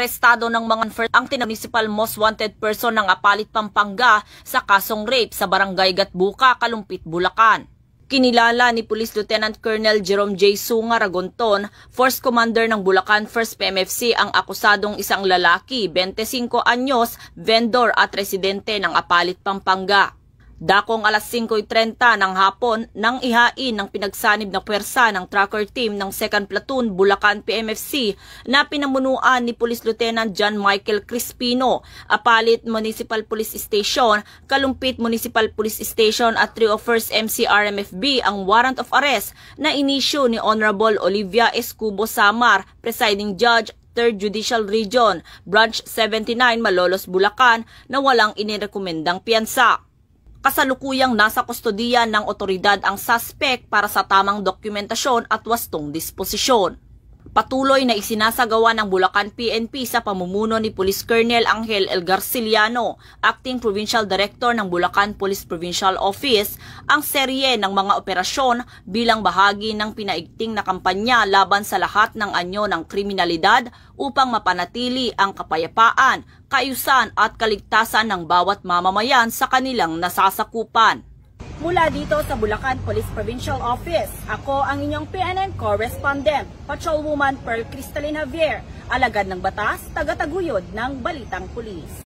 Arestado ng mga ang municipal most wanted person ng Apalit, Pampanga sa kasong rape sa barangay Gatbuka, Kalumpit, Bulacan. Kinilala ni Police Lieutenant Colonel Jerome J. Sunga Ragonton, Force Commander ng Bulacan 1st PMFC ang akusadong isang lalaki, 25 anyos, vendor at residente ng Apalit, Pampanga. Dakong alas 5:30 ng hapon nang ihain ng pinagsanib na puwersa ng tracker team ng 2nd Platoon Bulacan PMFC na pinamunuan ni Police Lieutenant John Michael Crispino, Apalit Municipal Police Station, Kalumpit Municipal Police Station at 301st MCRMFB ang warrant of arrest na inisyu ni Honorable Olivia Escubo Samar, Presiding Judge, 3rd Judicial Region, Branch 79, Malolos, Bulacan na walang inirekomendang piyansa. Kasalukuyang nasa kustodiya ng otoridad ang suspect para sa tamang dokumentasyon at wastong disposisyon. Patuloy na isinasagawa ng Bulacan PNP sa pamumuno ni Police Colonel Angel L. Garciliano, Acting Provincial Director ng Bulacan Police Provincial Office, ang serye ng mga operasyon bilang bahagi ng pinaigting na kampanya laban sa lahat ng anyo ng kriminalidad upang mapanatili ang kapayapaan, kaayusan at kaligtasan ng bawat mamamayan sa kanilang nasasakupan. Mula dito sa Bulacan Police Provincial Office, ako ang inyong PNN Correspondent, Patrolwoman Pearl Cristalina Javier, alagad ng batas, taga-taguyod ng Balitang Pulis.